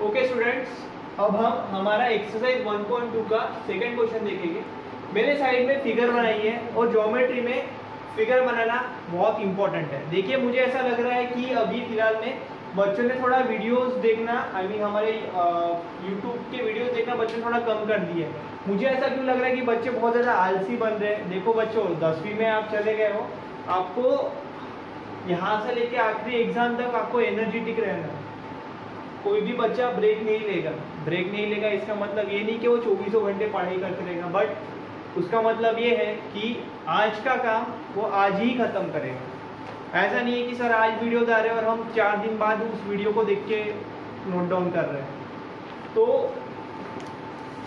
Okay students, अब हम हमारा एक्सरसाइज 1.2 का सेकंड क्वेश्चन देखेंगे। मेरे साइड में फिगर बनाई है और ज्योमेट्री में फिगर बनाना बहुत इंपॉर्टेंट है। देखिए, मुझे ऐसा लग रहा है कि अभी फिलहाल में बच्चों ने थोड़ा वीडियोस देखना, हमारे यूट्यूब के वीडियोस देखना बच्चों ने थोड़ा कम कर दिया है। मुझे ऐसा क्यों लग रहा है कि बच्चे बहुत ज़्यादा आलसी बन रहे हैं। देखो बच्चों, 10वीं में आप चले गए हो, आपको यहाँ से लेके आखिरी एग्जाम तक आपको एनर्जेटिक रहना है। कोई भी बच्चा ब्रेक नहीं लेगा। इसका मतलब ये नहीं कि वो 24 घंटे पढ़ाई करते रहेगा, बट उसका मतलब ये है कि आज का काम वो आज ही खत्म करेगा। ऐसा नहीं है कि सर आज वीडियो डाल रहे हैं और हम 4 दिन बाद उस वीडियो को देख के नोट डाउन कर रहे हैं। तो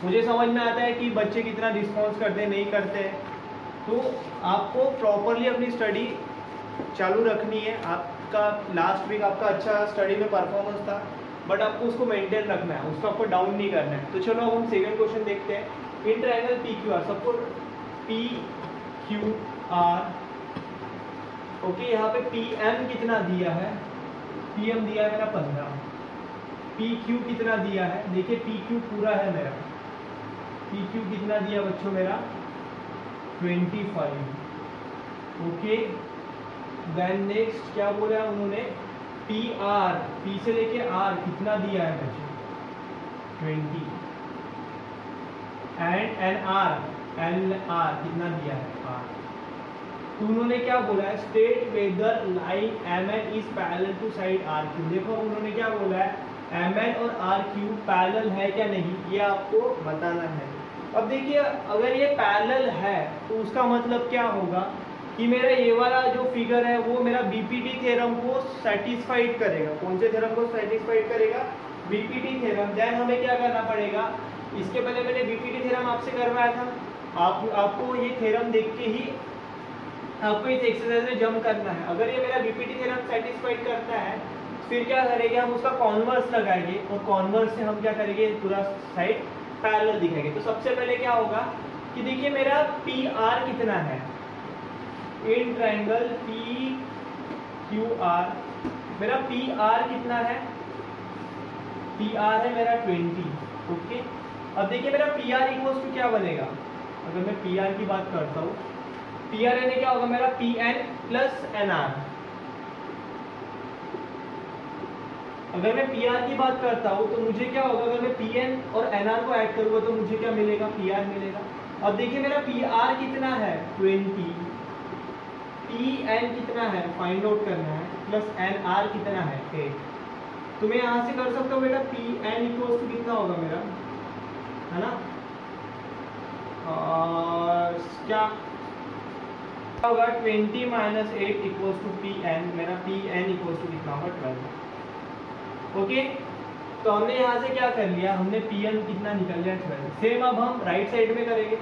मुझे समझ में आता है कि बच्चे कितना रिस्पॉन्स करते हैं, नहीं करते हैं। तो आपको प्रॉपरली अपनी स्टडी चालू रखनी है। आपका लास्ट वीक आपका अच्छा स्टडी में परफॉर्मेंस था, बट आपको उसको मेंटेन रखना है, उसको आपको डाउन नहीं करना है। तो चलो अब हम सेकंड क्वेश्चन देखते हैं। In triangle P Q R, सबको पी क्यू आर, ओके, यहाँ पे पी एम कितना दिया है? पी एम दिया है मेरा 15। पी क्यू कितना दिया है? देखिए पी क्यू पूरा है मेरा। पी क्यू कितना दिया बच्चों मेरा? 25। ओके, देन नेक्स्ट क्या बोला उन्होंने? पी आर, पी से लेके आर कितना दिया है बच्चों? 20। And N R, N R कितना दिया है? आर। तो उन्होंने क्या बोला है? State whether line M N is parallel to side R Q. देखो उन्होंने क्या बोला है, एम एन और आर क्यू पैरेलल है क्या नहीं, ये आपको बताना है। अब देखिए, अगर ये पैरेलल है तो उसका मतलब क्या होगा कि मेरा ये वाला जो फिगर है वो मेरा बीपीटी थ्योरम को सेटिस्फाइड करेगा। कौन से थ्योरम को सेटिस्फाइड करेगा? BPT theorem. देन हमें क्या करना पड़ेगा? इसके पहले मैंने बीपीटी थ्योरम आपसे करवाया था। आपको ये थ्योरम देख के ही आपको इस एक्सरसाइज में जंप करना है। अगर ये मेरा बीपीटी थ्योरम सेटिस्फाइड करता है, फिर क्या करेंगे? हम उसका कॉन्वर्स लगाएंगे और कॉन्वर्स से हम क्या करेंगे? पूरा साइड पैरेलल दिखाएंगे। तो सबसे पहले क्या होगा कि देखिए मेरा पी आर कितना है in triangle P Q R. मेरा पी आर कितना है? पी आर है मेरा 20। ओके, अब देखिए मेरा पी आर इक्वल्स टू क्या बनेगा? अगर मैं पी आर की बात करता हूँ, पी आर यानी क्या होगा मेरा? P N plus N R. अगर मैं पी आर की बात करता हूँ तो मुझे क्या होगा? अगर मैं पी एन और एन आर को ऐड करूँगा तो मुझे क्या मिलेगा? पी आर मिलेगा। अब देखिए मेरा पी आर कितना है? 20। पी एन कितना है? फाइंड आउट करना है। प्लस एन आर कितना है? 8। तो मैं यहाँ से कर सकता हूँ बेटा, पी एन इक्वल्स टू कितना होगा मेरा, है ना? क्या होगा? 20 minus 8 equals to P N. मेरा पी एन इक्वल्स टू कितना होगा? 12। ओके, तो हमने यहाँ से क्या कर लिया? हमने पी एन कितना निकल लिया? 12। सेम अब हम राइट साइड में करेंगे।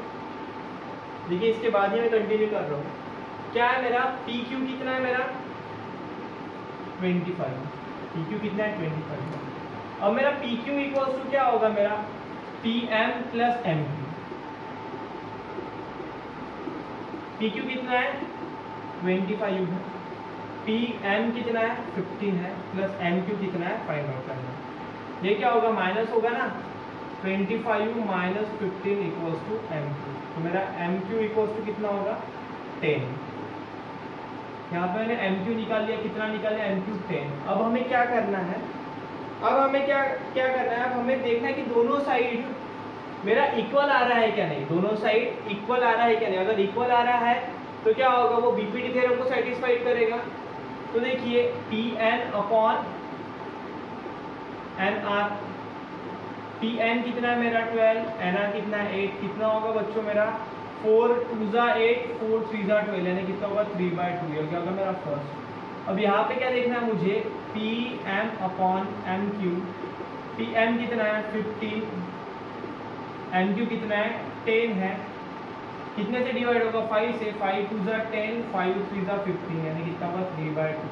देखिए इसके बाद ही मैं कंटिन्यू कर रहा हूँ। क्या है मेरा? पी क्यू कितना है मेरा? 25। पी क्यू कितना है? 25। अब मेरा पी क्यू इक्वल्स टू क्या होगा मेरा? P M plus M Q. P Q कितना है? 25 है। पी एम कितना है? 15 है। प्लस एम क्यू कितना है? फाइंड आउट करना है। ये क्या होगा? माइनस होगा ना। 25 minus 15 equals to M Q. तो मेरा एम क्यू इक्वल्स टू कितना होगा? 10। यहाँ पे मैंने एम क्यू निकाल लिया। कितना निकाल लिया? M Q 10। अब हमें क्या करना है? अब हमें क्या करना है? अब हमें देखना है कि दोनों साइड मेरा इक्वल आ रहा है क्या नहीं। दोनों साइड इक्वल आ रहा है क्या नहीं। अगर इक्वल आ रहा है तो क्या होगा? वो बीपीटी थ्योरम को सेटिस्फाइड करेगा। तो देखिए P N upon N R. P N कितना है मेरा? 12। एन आर कितना है? 8। कितना होगा बच्चों मेरा? 4 2 जा 8, 4 3 जा 12, यानी कितना होगा? 3/2। ये क्या होगा मेरा फर्स्ट। अब यहाँ पे क्या देखना है मुझे? P M upon M Q. P M कितना है? 15। एम क्यू कितना है? 10 है। कितने से डिवाइड होगा? 5 से। 5 2 जा 10, 5 3 जा 15, यानी कितना होगा? 3/2।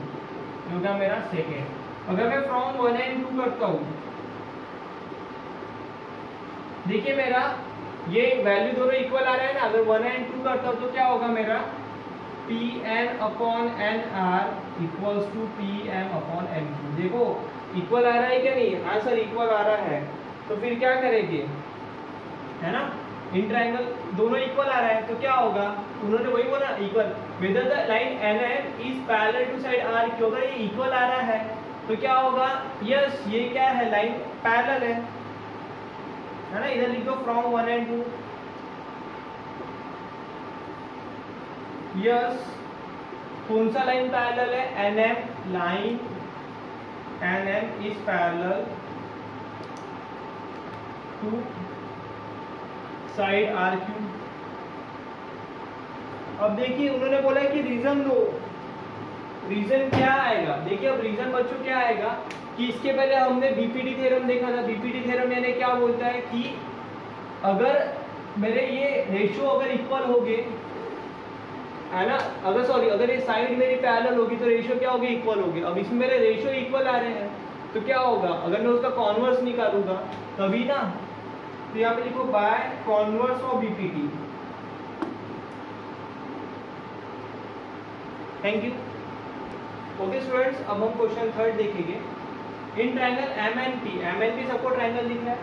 जो होगा मेरा सेकेंड। अगर मैं फ्रॉम 1 एंड 2 करता हूँ, देखिए मेरा ये वैल्यू दोनों इक्वल आ रहा है ना। अगर 1 एंड 2 करता हूँ तो क्या होगा मेरा? P N upon N R equals to P M upon M Q. देखो इक्वल आ रहा है क्या नहीं? हाँ सर इक्वल आ रहा है। तो फिर क्या करेंगे, है ना, इन ट्रायंगल दोनों इक्वल आ रहा है तो क्या होगा, उन्होंने वही बोला equal, whether the line NM is parallel to side R, क्योंकि ये इक्वल आ रहा है तो क्या होगा, यस ये क्या है, लाइन पैरेलल है ना। इधर लिख दो फ्रॉम 1 and 2, यस कौन सा लाइन पैरेलल है, NM, line NM is parallel to side RQ। अब देखिए उन्होंने बोला है कि रीजन लो, रीजन क्या आएगा, देखिए अब रीजन बच्चों क्या आएगा कि इसके पहले हमने बीपीटी थ्योरम देखा था। बीपीटी थ्योरम यानी क्या बोलता है कि अगर मेरे ये रेशियो अगर इक्वल हो गए, है ना, अगर सॉरी अगर ये साइड मेरी पैरेलल होगी तो रेशियो क्या होगी, इक्वल होगी। अब इसमें मेरे रेशियो इक्वल आ रहे हैं तो क्या होगा, अगर मैं उसका कॉन्वर्स निकालूंगा तभी ना, तो यहाँ पे लिखो by converse of BPT. Thank you. Okay students, अब हम क्वेश्चन 3 देखेंगे। इन ट्रायंगल MNP, MNP सबको ट्रायंगल दिख रहा है।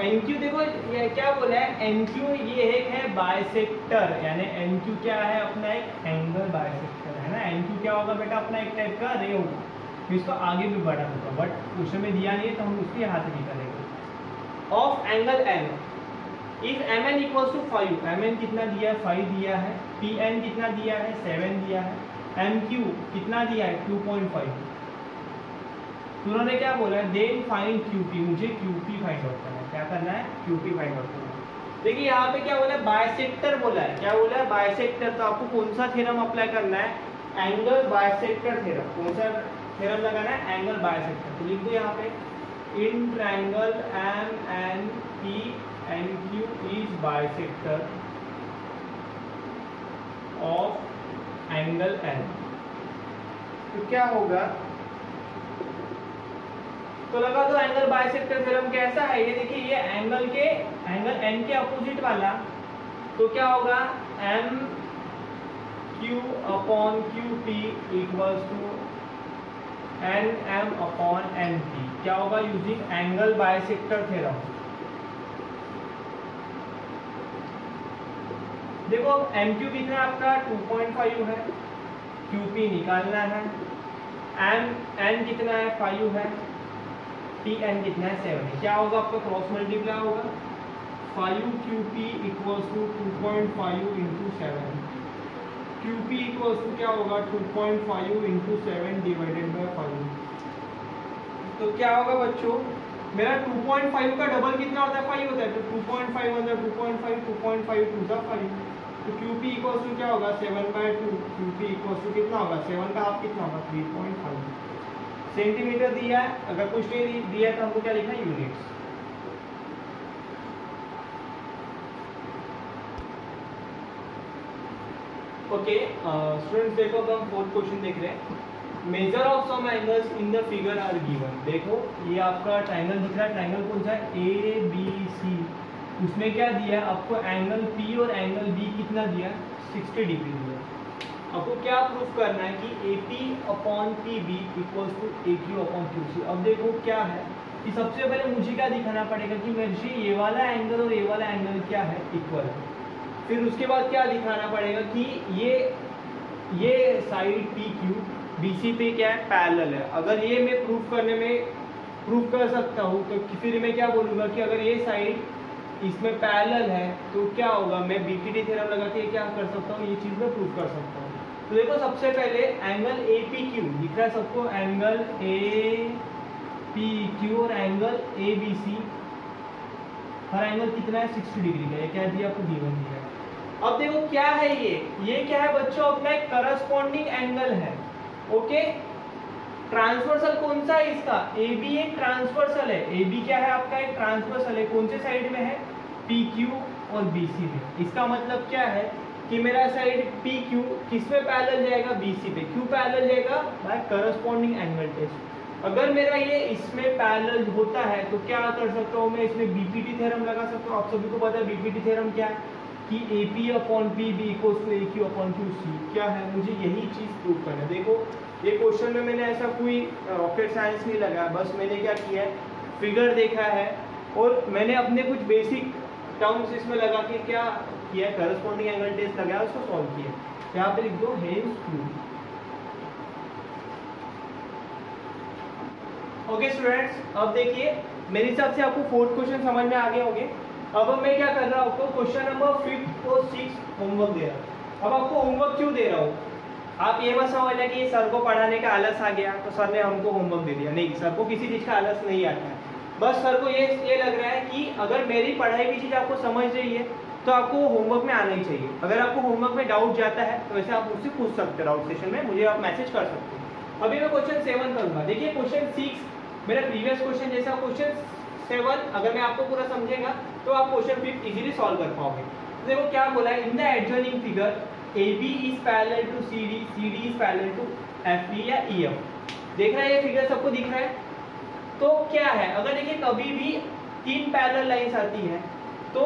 NQ देखो ये क्या बोला है, NQ ये एक है बाइसेक्टर, यानी NQ क्या है अपना एक एंगल बाइसेक्टर, है ना। NQ क्या होगा बेटा, अपना एक टाइप का रे होगा, तो इसको आगे भी बढ़ा होगा, बट उसमें दिया नहीं है तो हम उसके हाथ में करेंगे। Of angle M, if MN equals to 5, MN कितना दिया है, 5 दिया है, PN कितना दिया है, 7 दिया है, MQ कितना दिया है, 2.5। उन्होंने क्या बोला है, देन फाइंड QP, मुझे QP फाइंड आउट करना है। क्या करना है, QP फाइंड आउट करना है। देखिए यहाँ पे क्या बोला है, बाइसेक्टर बोला है। क्या बोला है, बाइसेक्टर। तो आपको कौन सा थ्योरम अप्लाई करना है, एंगल बाइसेक्टर थ्योरम। कौन सा थ्योरम लगाना है, एंगल बाइसेक्टर। तो लिख दो यहाँ पे, इन triangle MNP NQ is bisector of angle N। तो क्या होगा, तो लगा दो एंगल बाइसेक्टर थ्योरम कैसा है, ये देखिए ये एंगल N के अपोजिट वाला, तो क्या होगा, MQ upon QP equals to NM upon NP। क्या होगा, यूजिंग एंगल बाइसेक्टर थ्योरम। देखो अब MQ कितना है आपका, 2.5 है, QP निकालना है, N कितना है, 5 है, TN कितना है, 7 है। क्या होगा आपका, क्रॉस मल्टीप्लाई होगा, 5QP equals to 2.5 into 7, QP equals to क्या होगा, 2.5 इंटू 7 डिवाइडेड बाय 5। तो क्या होगा बच्चों, मेरा 2.5 का डबल कितना होता है, 5 होता है, तो 2.5 अंदर 2.5 2.5 2 5, तो QP इक्वल्स टू क्या होगा, 7/2। QP इक्वल्स टू कितना होगा, 7 का हाफ कितना होगा, 3.5 सेंटीमीटर दिया है। अगर कुछ नहीं दिया है तो हमको क्या लिखना है, यूनिट्स। ओके स्टूडेंट्स, देखो अब हम 4th क्वेश्चन देख रहे हैं। Measure of some angles in the figure are given. देखो ये आपका ट्रायंगल दिख रहा है, ट्रायंगल कौन सा है, ABC। उसमें क्या दिया है आपको, एंगल P और एंगल B कितना दिया, 60 डिग्री दिया। आपको क्या प्रूफ करना है कि AP upon PB equals to AQ upon QC। अब देखो क्या है कि सबसे पहले मुझे क्या दिखाना पड़ेगा कि मेरे ये वाला एंगल और ये वाला एंगल क्या है, इक्वल है। फिर उसके बाद क्या दिखाना पड़ेगा कि ये साइड PQ BC पे क्या है, पैरेलल है। अगर ये मैं प्रूफ कर सकता हूँ तो फिर मैं क्या बोलूँगा कि अगर ये साइड इसमें पैरेलल है तो क्या होगा, मैं BPT थ्योरम लगा के क्या कर सकता हूँ, ये चीज़ मैं प्रूफ कर सकता हूँ। तो देखो सबसे पहले एंगल APQ दिख रहा है सबको, एंगल APQ और एंगल ABC, हर एंगल कितना है, 60 डिग्री का। ये क्या दिया आपको, गिवन दिया है। अब देखो क्या है ये क्या है बच्चों, अपना एक करस्पॉन्डिंग एंगल है। ओके, ट्रांसवर्सल कौन सा है इसका, AB एक ट्रांसवर्सल है। AB क्या है आपका, एक ट्रांसवर्सल है। कौन से साइड में है, PQ और BC में। इसका मतलब क्या है कि मेरा साइड PQ किस में पैरेलल जाएगा, BC पे। क्यों पैरेलल जाएगा, बाय करस्पॉन्डिंग एंगल टेस्ट। अगर मेरा ये इसमें पैरेलल होता है तो क्या कर सकता हूँ मैं, इसमें BPT थ्योरम लगा सकता हूँ। आप सभी को पता है BPT थ्योरम क्या है कि AP upon PB equals to AQ upon QC। क्या है, मुझे यही चीज़ प्रूव करना है। देखो ये क्वेश्चन में मैंने ऐसा कोई रॉकेट साइंस नहीं लगाया, बस मैंने क्या किया है, फिगर देखा है और मैंने अपने कुछ बेसिक टर्म्स इसमें लगा के क्या किया, करस्पॉन्डिंग एंगल टेस्ट लगाया, उसको सॉल्व किया। यहाँ पे लिख दो हेंस प्रूफ। ओके स्टूडेंट्स, अब देखिए मेरे हिसाब से आपको 4th क्वेश्चन समझ में आ गए होंगे। अब मैं क्या कर रहा हूँ, आपको क्वेश्चन नंबर 5 और 6 होमवर्क दे रहा हूँ। अब आपको होमवर्क क्यों दे रहा हूँ, आप ये मत समझना कि सर को पढ़ाने का आलस आ गया तो सर ने हमको होमवर्क दे दिया, नहीं, सर को किसी चीज़ का आलस नहीं आता है। बस सर को ये लग रहा है कि अगर मेरी पढ़ाई की चीज़ आपको समझ रही है तो आपको होमवर्क में आना ही चाहिए। अगर आपको होमवर्क में डाउट जाता है तो वैसे आप मुझसे पूछ सकते हो, डाउट सेशन में मुझे आप मैसेज कर सकते हो। अभी मैं क्वेश्चन 7 करूँगा। देखिए क्वेश्चन 6 मेरा प्रीवियस क्वेश्चन जैसा, क्वेश्चन 7 अगर मैं आपको पूरा समझेगा तो आप क्वेश्चन 5 इजीली सॉल्व कर पाओगे। तो देखो क्या बोला है, in the adjoining figure AB is parallel to CD, CD is parallel to FE या EF। देख रहा है ये फिगर, सबको दिख रहा है। तो क्या है, अगर देखिए कभी भी 3 पैरेलल लाइंस आती है तो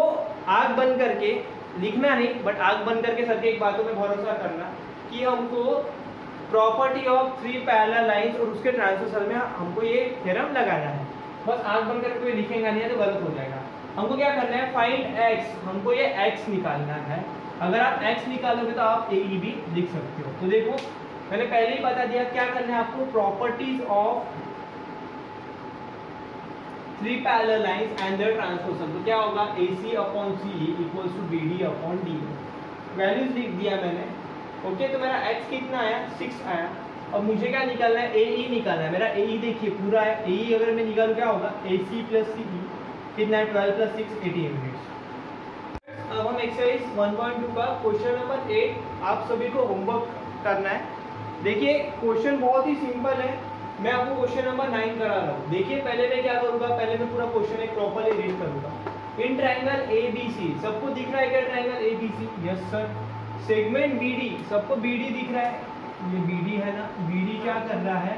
आंख बंद करके लिखना नहीं, बट आंख बंद करके सर के एक बातों में भरोसा करना कि हमको प्रॉपर्टी ऑफ 3 पैरेलल लाइंस और उसके ट्रांसवर्सल में हमको ये थ्योरम लगाना है। बस आंख बंद करके कोई लिखेगा नहीं है तो गलत हो जाएगा। हमको क्या करना है, फाइंड x, हमको ये x निकालना है। अगर आप x निकालोगे तो आप AE भी लिख सकते हो। तो देखो मैंने पहले ही बता दिया क्या करना है आपको, properties of 3 parallel lines and their transversal. तो क्या होगा, AC upon CE equals to BD upon DE। Values लिख दिया मैंने। ओके, तो मेरा x कितना आया, 6 आया। अब मुझे क्या निकालना है, AE निकालना है। मेरा AE देखिए पूरा है, AE अगर मैं निकालूं क्या होगा, AC प्लस CE कितना है, 12 प्लस 6 18 मिनट्स। अब हम एक्सरसाइज 1.2 का क्वेश्चन नंबर 8 आप सभी को होमवर्क करना है। देखिए क्वेश्चन बहुत ही सिंपल है, मैं आपको क्वेश्चन नंबर 9 करा रहा हूँ। देखिए पहले मैं क्या करूँगा, पहले मैं पूरा क्वेश्चन एक प्रॉपर्ली रीड करूँगा। इन ट्राइंगल ABC, सबको दिख रहा है क्या triangle ABC? Yes sir. Segment BD, सबको BD दिख रहा है, ये BD है ना। BD क्या कर रहा है,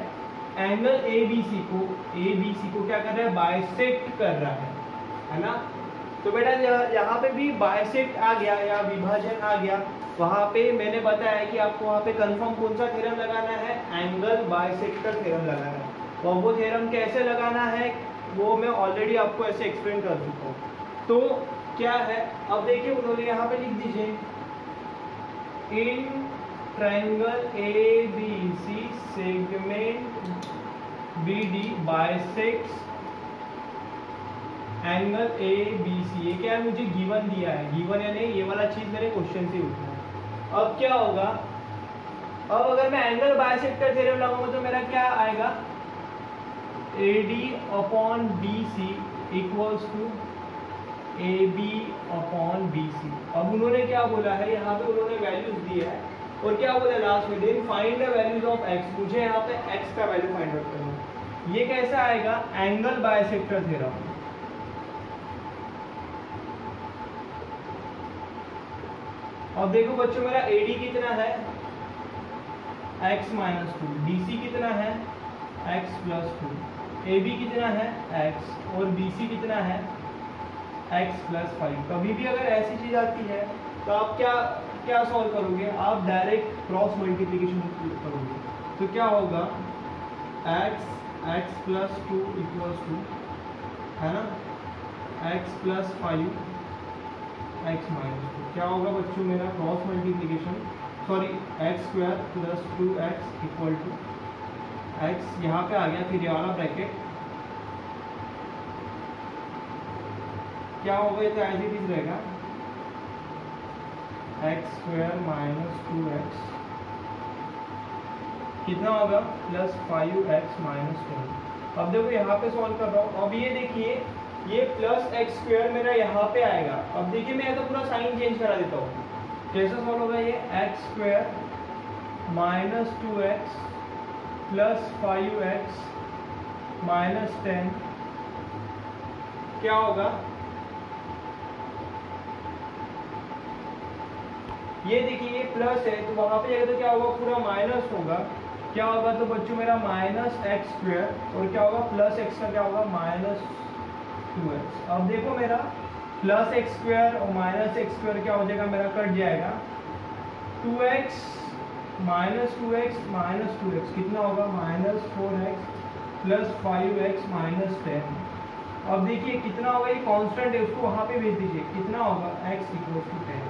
एंगल ABC को क्या कर रहा है, बाइसेक्ट कर रहा है ना। तो बेटा यहाँ पे भी बाइसेक्ट आ गया या विभाजन आ गया। वहाँ पे मैंने बताया कि आपको वहाँ पे कंफर्म कौन सा थ्योरम लगाना है, एंगल बाइसेक्टर थ्योरम लगाना है। और वो थ्योरम कैसे लगाना है वो मैं ऑलरेडी आपको ऐसे एक्सप्लेन कर चुका हूँ। तो क्या है, अब देखिए उन्होंने यहाँ पे लिख दीजिए, in triangle ABC segment BD bisects angle ABC। ये क्या है, मुझे गिवन दिया है, गिवन यानी ये वाला चीज मेरे क्वेश्चन से उठना है। अब क्या होगा, अब अगर मैं एंगल बाइसेक्टर थ्योरम लगाऊंगा तो मेरा क्या आएगा, AD upon BC equals to AB upon BC। अब उन्होंने क्या बोला है, यहाँ पे उन्होंने वैल्यूज दिया है और क्या बोला लास्ट में, then find the values of x। मुझे यहाँ पे x का वैल्यू फाइंड आउट करना है। ये कैसा आएगा, एंगल बाइसेक्टर थ्योरम। अब देखो बच्चों मेरा AD कितना है, x माइनस 2, BC कितना है, x प्लस 2, AB कितना है x और BC कितना है x प्लस 5। कभी भी अगर ऐसी चीज आती है तो आप क्या सॉल्व करोगे, आप डायरेक्ट क्रॉस मल्टीप्लिकेशन करोगे। तो क्या होगा, x प्लस 2 इक्वल्स टू, है ना, x प्लस 5 x माइनस 2। क्या होगा बच्चों मेरा cross multiplication, sorry x square plus 2x equal to x, यहाँ पे आ गया फिर ये वाला ब्रैकेट, क्या होगा, ये तो एज इट इज रहेगा, x स्क्वायर माइनस 2x कितना होगा, प्लस 5x माइनस 2। अब देखो यहाँ पे सॉल्व कर रहा हूँ। अब ये देखिए ये प्लस x स्क्वायर मेरा यहाँ पे आएगा। अब देखिए मैं तो पूरा साइन चेंज करा देता हूँ, कैसे सॉल्व होगा, ये x square minus 2x plus 5x minus 10 क्या होगा, ये देखिए ये प्लस है तो वहां पे जाएगा तो क्या होगा, पूरा माइनस होगा। क्या होगा तो बच्चों मेरा माइनस x स्क्वायर और क्या होगा प्लस x का क्या होगा, माइनस 2x। अब देखो मेरा प्लस x स्क्वायर और माइनस x स्क्वायर क्या हो जाएगा, मेरा कट जाएगा, 2x -2x कितना होगा, -4x प्लस 5x माइनस 10। अब देखिए कितना होगा, ये कांस्टेंट है, उसको वहां पे भेज दीजिए, कितना होगा x = 10।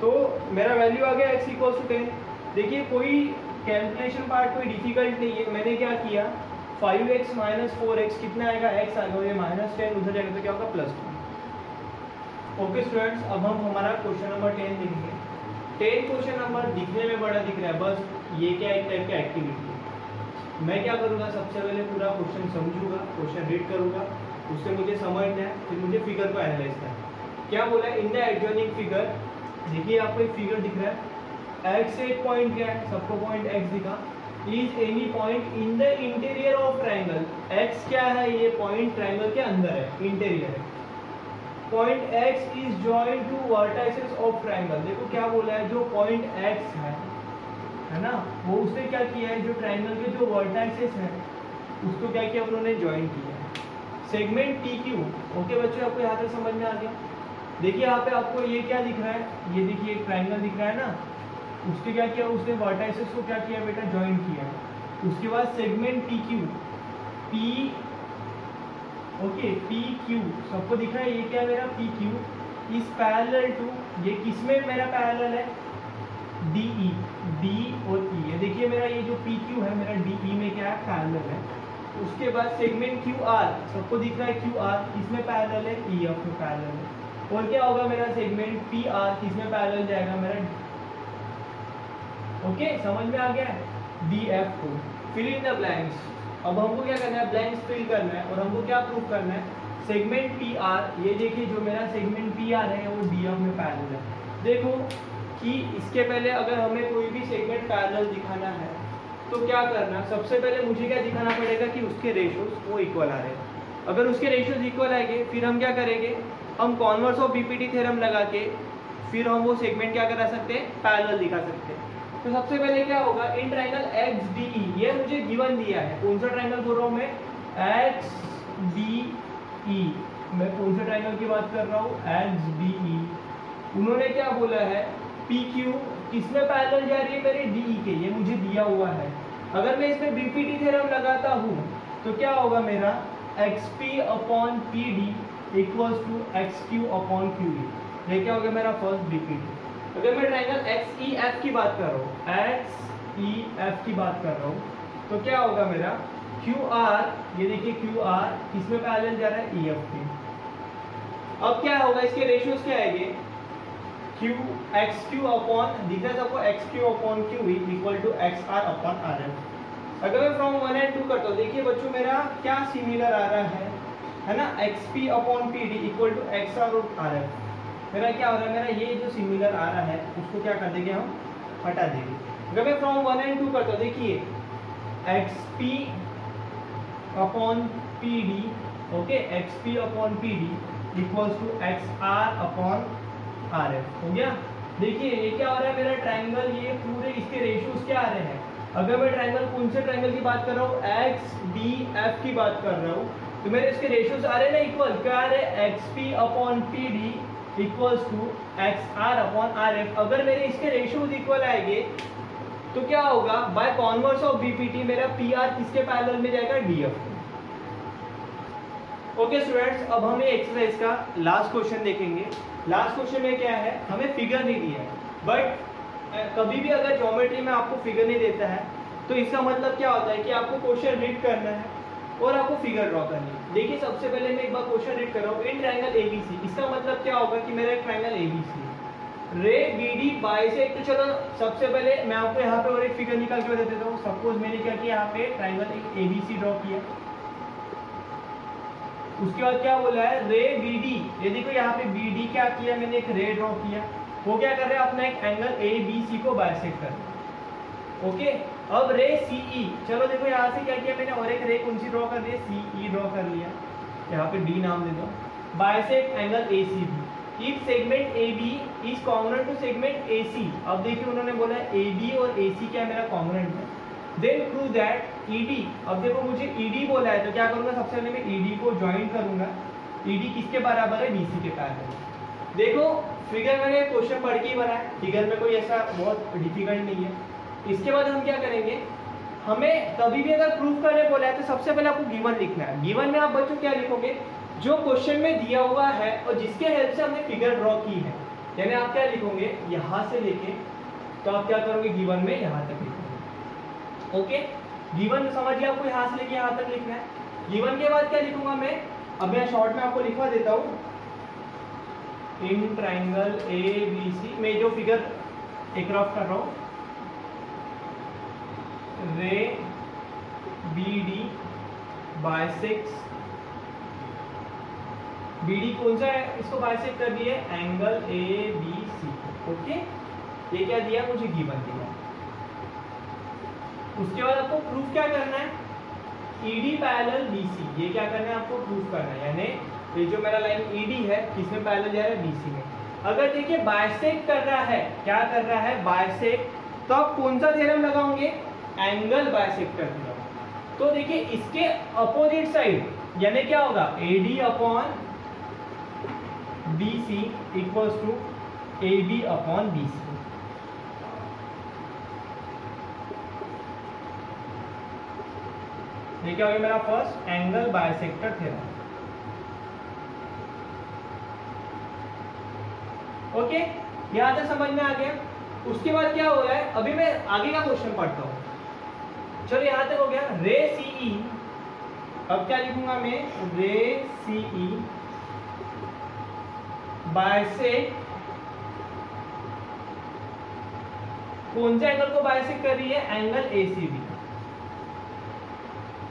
तो मेरा वैल्यू आ गया x = 10। देखिए कोई कैलकुलेशन पार्ट कोई डिफिकल्ट नहीं है। मैंने क्या किया, 5x - 4x कितना आएगा, x आ गया, ये -10 उधर जाएगा तो क्या होगा, +2। ओके स्टूडेंट्स, अब हम हमारा क्वेश्चन नंबर 10 देखेंगे। 10 क्वेश्चन नंबर दिखने में बड़ा दिख रहा है, बस ये क्या एक टाइप का एक्टिविटी है। मैं क्या करूँगा, सबसे पहले पूरा क्वेश्चन समझूंगा, क्वेश्चन रीड करूँगा, उससे मुझे समझना है, फिर मुझे फिगर को एनालाइज करना है। क्या बोला है, इन द एडजॉइनिंग फिगर, देखिए आपको एक फिगर दिख रहा है, x एक पॉइंट क्या है, सबको पॉइंट x दिखा, is any point in the interior of triangle. x क्या है, ये पॉइंट ट्राइंगल के अंदर है, इंटीरियर है। Point x is joint to vertices of triangle. देखो क्या बोला है, जो पॉइंट x है ना, वो उसने क्या किया है, जो ट्राइंगल के जो वर्टाइसेस है उसको क्या किया, उन्होंने जॉइन किया है। Segment PQ। ओके बच्चों, आपको यहाँ तक समझ में आ गया। देखिए यहाँ पे आपको ये क्या दिख रहा है, ये देखिए एक ट्राइंगल दिख रहा है ना, उसके क्या किया, उसने वर्टाइसेस को क्या किया बेटा, जॉइन किया। उसके बाद सेगमेंट PQ, PQ सबको दिख रहा है, ये क्या है मेरा PQ इज पैरेलल टू, ये किसमें मेरा पैरेलल है, DE, D और E। ये देखिए मेरा ये जो PQ है मेरा DE में क्या है, पैरेलल है। उसके बाद सेगमेंट QR, सबको दिख रहा है QR किसमें पैरेलल है, EF में पैरेलल है। और क्या होगा मेरा सेगमेंट PR किसमें पैरेलल जाएगा मेरा, ओके समझ में आ गया है, DF को। Fill in the blanks. अब हमको क्या करना है, ब्लैंक्स फिल करना है, और हमको क्या प्रूव करना है, सेगमेंट PR, ये देखिए जो मेरा सेगमेंट PR है वो DF में पैरेलल है। देखो कि इसके पहले अगर हमें कोई भी सेगमेंट पैरेलल दिखाना है तो क्या करना, सबसे पहले मुझे क्या दिखाना पड़ेगा कि उसके रेशियोज वो इक्वल आ रहे हैं। अगर उसके रेशियोज इक्वल आएंगे फिर हम क्या करेंगे, हम कॉन्वर्स ऑफ BPT थ्योरम लगा के फिर हम वो सेगमेंट क्या करा सकते हैं, पैरेलल दिखा सकते हैं। तो सबसे पहले क्या होगा, इन ट्राइंगल XDE, ये मुझे गिवन दिया है, कौन सा ट्राइंगल बोल रहा हूँ मैं, XDE। मैं कौन से ट्राइंगल की बात कर रहा हूँ, XDE। उन्होंने क्या बोला है, PQ किसमें पैरेलल जा रही है, मेरे DE के, ये मुझे दिया हुआ है। अगर मैं इसमें BPT थ्योरम लगाता हूँ तो क्या होगा मेरा, XP/PD = XQ/QE। ये क्या होगा मेरा फर्स्ट BPT। अगर मैं ट्राइंगल XEF की बात कर रहा हूँ, XEF की बात कर रहा हूँ तो क्या होगा मेरा QR, ये देखिए QR किसमें पैरेलल जा रहा है, EF के। अब क्या होगा, इसके रेशियोज क्या आएंगे, XQ अपॉन, दिख रहा है सबको, XQ/QE = XR/RF। अगर मैं फ्रॉम 1 and 2 करता हूँ, देखिए बच्चों मेरा क्या सिमिलर आ रहा है ना, XP/PD = XR/RF। मेरा क्या हो रहा है, मेरा ये जो सिमिलर आ रहा है उसको क्या कर देंगे, हम हटा देंगे। अगर मैं फ्रॉम 1 and 2 करता हूँ, देखिए XP/PD, ओके, XP/PD = XR/RF हो गया। देखिए ये क्या हो रहा है, मेरा ट्राइंगल, ये पूरे इसके रेशियोज क्या आ रहे हैं। अगर मैं ट्राइंगल, कौन से ट्राइंगल की बात कर रहा हूँ, XDF की बात कर रहा हूँ, तो मेरे इसके रेशियोज आ रहे हैं ना इक्वल, क्या आ रहे हैं, XP/PD = XR/RF। अगर मेरे इसके रेशियोज इक्वल आएंगे तो क्या होगा, बाय कॉन्वर्स ऑफ BPT मेरा PR किसके पैरेलल में जाएगा, DF। ओके स्टूडेंट्स, अब हम ये एक्सरसाइज का लास्ट क्वेश्चन देखेंगे। लास्ट क्वेश्चन में क्या है, हमें फिगर नहीं दिया है, बट कभी भी अगर ज्योमेट्री में आपको फिगर नहीं देता है तो इसका मतलब क्या होता है कि आपको क्वेश्चन रीड करना है और आपको फिगर ड्रॉ करनी है। देखिए सबसे पहले मैं एक बार क्वेश्चन रीड कर रहा हूँ, इन ट्राइंगल ABC, इसका मतलब क्या होगा कि मेरा एक ट्राइंगल ABC रे BD बाइसेक्ट। तो चलो सबसे पहले मैं आपको यहाँ पे और एक फिगर निकाल के बता देता हूँ। सपोज मैंने क्या किया, यहाँ पे ट्राइंगल ABC ड्रॉ किया, उसके बाद क्या बोला है, रे BD, ये देखो यहाँ पे BD क्या किया, मैंने एक रे ड्रॉ किया, वो क्या कर रहे हैं, अपना एक एंगल ABC को बाइसेक्ट कर रहे हैं। ओके, अब रे CE, चलो देखो यहाँ से क्या किया मैंने, और एक रे कौन सी ड्रॉ कर दी, CE ड्रॉ कर लिया, यहाँ पे D नाम दे दो, bisect angle ACB। If segment AB is congruent to segment AC, अब देखिए उन्होंने बोला है AB और AC क्या मेरा कॉन्ग्रुएंट है, देन प्रूव दैट ED, अब देखो मुझे ED बोला है तो क्या करूंगा, सबसे पहले मैं ED को ज्वाइन करूंगा। ED किसके बराबर है, BC के पैरेलल। देखो फिगर मैंने क्वेश्चन पढ़ के ही बनाया, फिगर में कोई ऐसा बहुत डिफिकल्ट नहीं है। इसके बाद हम क्या करेंगे, हमें कभी भी अगर प्रूफ करने बोला है तो सबसे पहले आपको गिवन लिखना है। गिवन में आप बच्चों क्या लिखोगे, जो क्वेश्चन में दिया हुआ है और जिसके हेल्प से हमने फिगर ड्रॉ की है, यानी आप क्या लिखोगे यहाँ से लेके, तो आप क्या करोगे गिवन में यहाँ तक लिखोगे। ओके, गिवन समझिए आपको यहाँ से लेके यहाँ तक लिखना है। गिवन के बाद क्या लिखूंगा मैं, अब मैं शॉर्ट में आपको लिखवा देता हूँ, इन ट्राइंगल ABC में जो फिगर एक रफ कर रहा हूँ, रे BD बाइसेक्स, BD कौन सा है, इसको बाइसेक्ट कर दिए एंगल ABC। ओके, ये क्या दिया मुझे, गिवन दिया। उसके बाद आपको प्रूफ क्या करना है, ED पैरेलल BC, ये क्या करना है आपको प्रूफ करना है, यानी ये जो मेरा लाइन ED है किसमें पैरेलल जा रहा है, BC में। अगर देखिए बाइसेक्ट कर रहा है, क्या कर रहा है बाइसेक्ट, तो आप कौन सा थ्योरम लगाओगे, एंगल बाइसेक्टर थ्योरम। तो देखिए इसके अपोजिट साइड यानी क्या होगा, AD upon BC equals to AB upon BC। ये क्या हो गया मेरा first angle bisector theorem. Okay, यहां तक समझ में आ गया। उसके बाद क्या हो रहा है, अभी मैं आगे का क्वेश्चन पढ़ता हूं। चलो यहां तक हो गया, रे CE, अब क्या लिखूंगा मैं, रे CE बाइसेक्ट, कौन से एंगल को बाइसेक्ट कर रही है, एंगल ACB।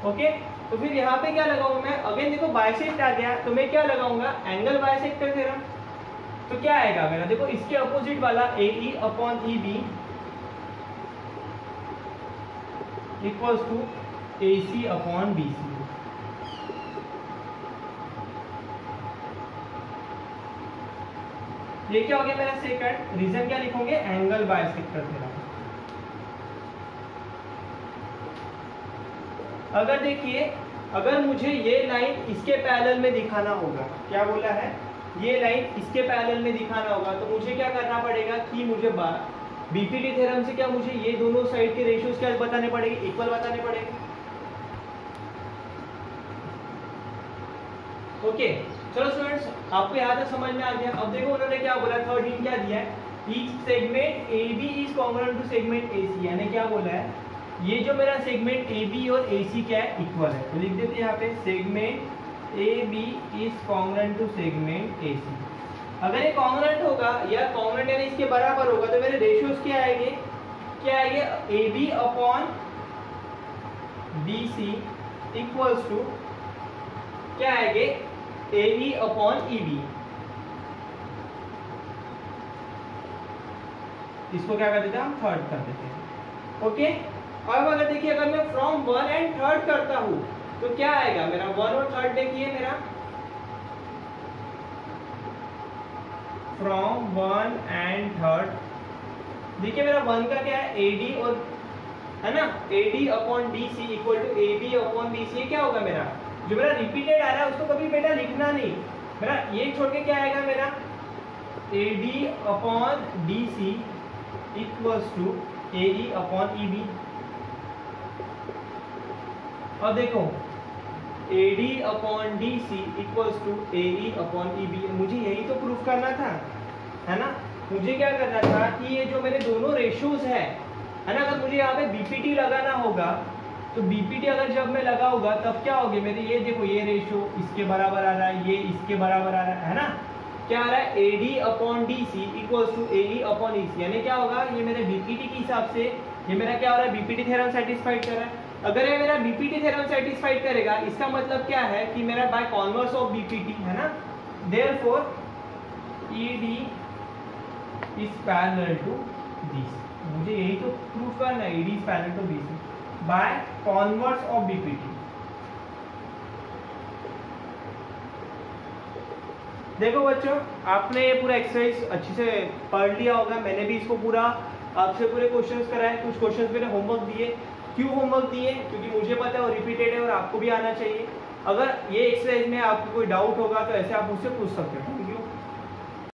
ओके, तो फिर यहाँ पे क्या लगाऊंगा मैं, अगेन देखो बाइसेक्ट आ गया तो मैं क्या लगाऊंगा, एंगल बाइसेक्टर थ्योरम। तो क्या आएगा मेरा, देखो इसके अपोजिट वाला AE upon EB equals to AC upon BC। ये क्या हो गया मेरा सेकंड, रीजन क्या लिखोगे, एंगल बाइसेक्टर थ्योरम। अगर देखिए, अगर मुझे ये लाइन इसके पैरेलल में दिखाना होगा, क्या बोला है, ये लाइन इसके पैरेलल में दिखाना होगा, तो मुझे क्या करना पड़ेगा कि मुझे बीपीटी थ्योरम से क्या मुझे ये दोनों साइड के रेशियोज क्या बताने पड़ेंगे, इक्वल बताने पड़ेंगे। ओके, चलो स्टूडेंट्स आपको यहाँ तक समझ में आ गया। अब देखो उन्होंने क्या बोला, थर्ड हिंट क्या दिया है, each segment AB is congruent to segment AC, यानी क्या बोला है, ये जो मेरा सेगमेंट AB और AC क्या है, इक्वल है। तो लिख देते हैं यहाँ पे, segment AB is congruent to segment AC। अगर ये कॉन्ग्रुएंट होगा या कॉन्ग्रुएंट यानी इसके बराबर होगा, तो मेरे रेशियोज क्या आएंगे, क्या आएंगे, AB upon BC equals to क्या आएंगे, AE अपॉन EB। इसको क्या कर देते हैं हम, थर्ड कर देते हैं। ओके, अब अगर देखिए, अगर मैं फ्रॉम 1 एंड थर्ड करता हूं तो क्या आएगा मेरा, 1 और थर्ड देखिए मेरा, फ्रॉम 1 एंड थर्ड, देखिए मेरा 1 का क्या है, AD और है ना, AD upon BC equal to AB upon BC। ये क्या होगा मेरा, जो मेरा रिपीटेड आ रहा है उसको कभी बेटा लिखना नहीं, मेरा ये छोड़ के क्या आएगा मेरा, AD upon BC equals to AE upon EB। अब देखो AD upon DC equals to AE upon EB, मुझे यही तो प्रूफ करना था, है ना। मुझे क्या करना था कि ये जो मेरे दोनों रेशियोज है ना, अगर मुझे यहाँ पे BPT लगाना होगा, तो BPT अगर जब मैं लगाऊंगा तब क्या होगी मेरे, ये देखो ये रेशियो इसके बराबर आ रहा है, ये इसके बराबर आ रहा है ना, क्या आ रहा है, AD upon DC equals to AE upon EC, यानी क्या होगा, ये मेरे BPT के हिसाब से ये मेरा क्या हो रहा है, BPT थ्योरम सेटिस्फाइड कर रहा है। अगर ये मेरा BPT थ्योरम सेटिस्फाइड करेगा, इसका मतलब क्या है कि मेरा बाय कॉन्वर्स ऑफ BPT है ना, therefore ED is parallel to BC। मुझे यही तो प्रूफ करना है, ED is parallel to BC by converse of BPT। देखो बच्चों, आपने ये पूरा एक्सरसाइज अच्छे से पढ़ लिया होगा, मैंने भी इसको पूरा आपसे पूरे क्वेश्चंस कराए, कुछ क्वेश्चंस मैंने होमवर्क दिए। क्यों होमवर्क दिए, क्योंकि मुझे पता है वो रिपीटेड है और आपको भी आना चाहिए। अगर ये एक्सरसाइज में आपको कोई डाउट होगा तो ऐसे आप मुझसे पूछ सकते हो।